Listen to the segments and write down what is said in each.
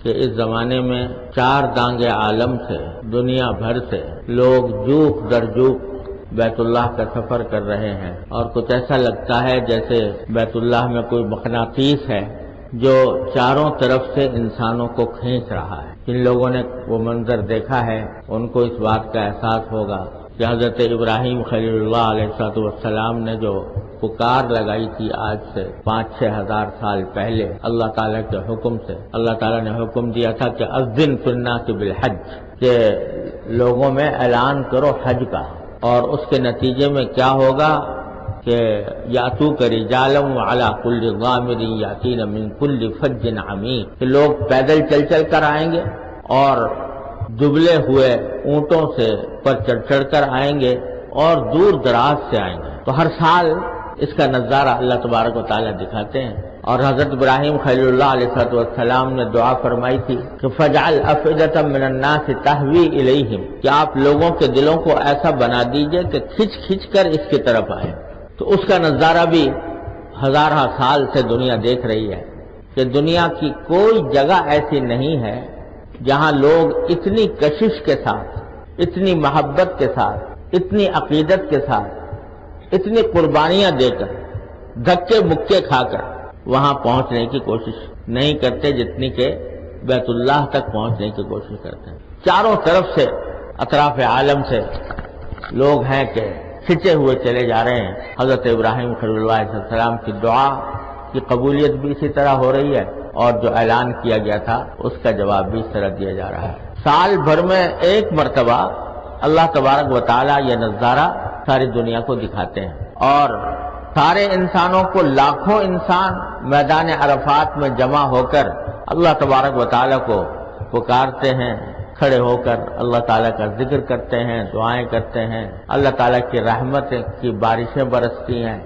کہ اس زمانے میں چار دانگ عالم سے دنیا بھر سے لوگ جوک در جوک بیت اللہ کا سفر کر رہے ہیں، اور کچھ ایسا لگتا ہے جیسے بیت اللہ میں کوئی مقناطیس ہے جو چاروں طرف سے انسانوں کو کھینچ رہا ہے۔ جن لوگوں نے وہ منظر دیکھا ہے ان کو اس بات کا احساس ہوگا کہ حضرت ابراہیم خلیل اللہ علیہ السلام نے جو پکار لگائی تھی آج سے 5-6 ہزار سال پہلے اللہ تعالیٰ کے حکم سے، اللہ تعالیٰ نے حکم دیا تھا کہ اذن فی الناس بالحج، کہ لوگوں میں اعلان کرو حج کا، اور اس کے نتیجے میں کیا ہوگا کہ یاتوک رجالا وعلی کل ضامر یاتین من کل فج عمیق، کہ لوگ پیدل چل چل کر آئیں گے اور دبلے ہوئے اونٹوں سے پر چڑھ کر آئیں گے اور دور دراز سے آئیں گے۔ تو ہر سال اس کا نظارہ اللہ تبارک و تعالیٰ دکھاتے ہیں، اور حضرت ابراہیم خلیل اللہ علیہ السلام نے دعا فرمائی تھی کہ فجعل افئدۃ من الناس تہوی الیہم، کہ آپ لوگوں کے دلوں کو ایسا بنا دیجئے کہ کھچ کھچ کر اس کی طرف آئے۔ تو اس کا نظارہ بھی ہزارہ سال سے دنیا دیکھ رہی ہے کہ دنیا کی کوئی جگہ ایسی نہیں ہے جہاں لوگ اتنی کشش کے ساتھ، اتنی محبت کے ساتھ، اتنی عقیدت کے ساتھ، اتنی قربانیاں دے کر، دھکے مکے کھا کر وہاں پہنچنے کی کوشش نہیں کرتے جتنی کہ بیت اللہ تک پہنچنے کی کوشش کرتے ہیں۔ چاروں طرف سے اطراف عالم سے لوگ ہیں کہ کھنچے ہوئے چلے جا رہے ہیں۔ حضرت ابراہیم خلیل اللہ علیہ السلام کی دعا کی قبولیت بھی اسی طرح ہو رہی ہے، اور جو اعلان کیا گیا تھا اس کا جواب بھی اس طرح دیا جا رہا ہے۔ سال بھر میں ایک مرتبہ اللہ تبارک و تعالیٰ یہ نظارہ ساری دنیا کو دکھاتے ہیں، اور سارے انسانوں کو، لاکھوں انسان میدان عرفات میں جمع ہو کر اللہ تبارک و تعالیٰ کو پکارتے ہیں، کھڑے ہو کر اللہ تعالیٰ کا ذکر کرتے ہیں، دعائیں کرتے ہیں، اللہ تعالیٰ کی رحمت کی بارشیں برستی ہیں،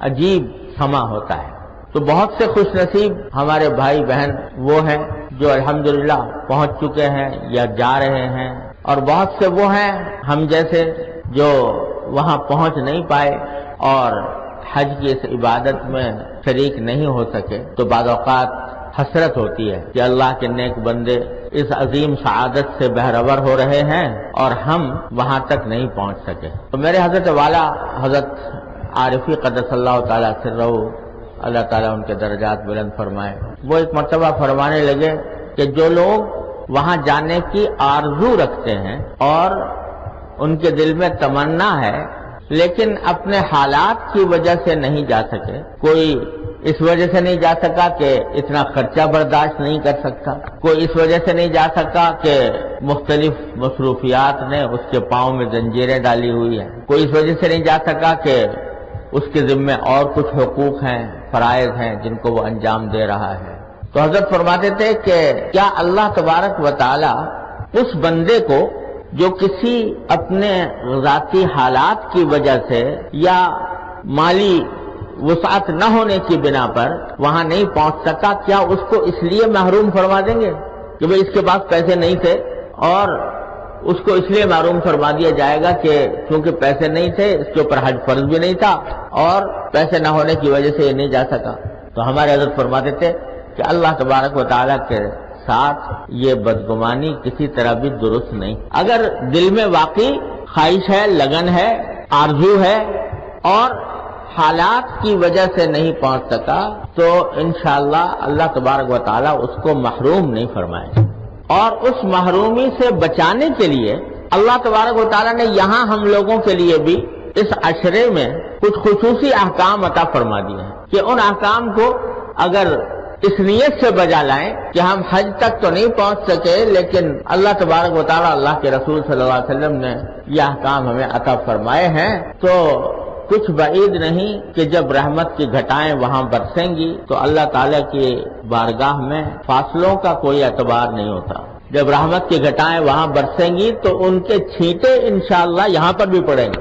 عجیب سما ہوتا ہے۔ تو بہت سے خوش نصیب ہمارے بھائی بہن وہ ہیں جو الحمدللہ پہنچ چکے ہیں یا جا رہے ہیں، اور بہت سے وہ ہیں ہم جیسے جو وہاں پہنچ نہیں پائے اور حج کی اس عبادت میں شریک نہیں ہو سکے۔ تو بعض اوقات حسرت ہوتی ہے کہ اللہ کے نیک بندے اس عظیم سعادت سے بہرور ہو رہے ہیں اور ہم وہاں تک نہیں پہنچ سکے۔ تو میرے حضرت والا حضرت عارفی قدس اللہ تعالیٰ سرہ، اللہ تعالیٰ ان کے درجات بلند فرمائے، وہ ایک مرتبہ فرمانے لگے کہ جو لوگ وہاں جانے کی آرزو رکھتے ہیں اور ان کے دل میں تمنا ہے لیکن اپنے حالات کی وجہ سے نہیں جا سکے، کوئی اس وجہ سے نہیں جا سکا کہ اتنا خرچہ برداشت نہیں کر سکتا، کوئی اس وجہ سے نہیں جا سکا کہ مختلف مصروفیات نے اس کے پاؤں میں زنجیریں ڈالی ہوئی ہیں، کوئی اس وجہ سے نہیں جا سکا کہ اس کے ذمے اور کچھ حقوق ہیں، فرائض ہیں جن کو وہ انجام دے رہا ہے۔ تو حضرت فرماتے تھے کہ کیا اللہ تبارک و تعالی اس بندے کو جو کسی اپنے ذاتی حالات کی وجہ سے یا مالی وسعت نہ ہونے کی بنا پر وہاں نہیں پہنچ سکا، کیا اس کو اس لیے محروم فرما دیں گے کہ بھئی اس کے پاس پیسے نہیں تھے، اور اس کو اس لیے محروم فرما دیا جائے گا کہ چونکہ پیسے نہیں تھے، اس کے اوپر حج فرض بھی نہیں تھا اور پیسے نہ ہونے کی وجہ سے یہ نہیں جا سکا؟ تو ہمارے حضرت فرماتے تھے کہ اللہ تبارک و تعالیٰ کے ساتھ یہ بدگمانی کسی طرح بھی درست نہیں۔ اگر دل میں واقعی خواہش ہے، لگن ہے، آرزو ہے اور حالات کی وجہ سے نہیں پہنچ سکا تو انشاءاللہ اللہ تبارک و تعالیٰ اس کو محروم نہیں فرمائے گا۔ اور اس محرومی سے بچانے کے لیے اللہ تبارک و تعالیٰ نے یہاں ہم لوگوں کے لیے بھی اس عشرے میں کچھ خصوصی احکام عطا فرما دیے ہیں کہ ان احکام کو اگر اس نیت سے بجا لائیں کہ ہم حج تک تو نہیں پہنچ سکے لیکن اللہ تبارک و تعالیٰ، اللہ کے رسول صلی اللہ علیہ وسلم نے یہ احکام ہمیں عطا فرمائے ہیں، تو کچھ بعید نہیں کہ جب رحمت کی گھٹائیں وہاں برسیں گی تو اللہ تعالیٰ کی بارگاہ میں فاصلوں کا کوئی اعتبار نہیں ہوتا۔ جب رحمت کی گھٹائیں وہاں برسیں گی تو ان کے چھینٹے انشاءاللہ یہاں پر بھی پڑیں گے۔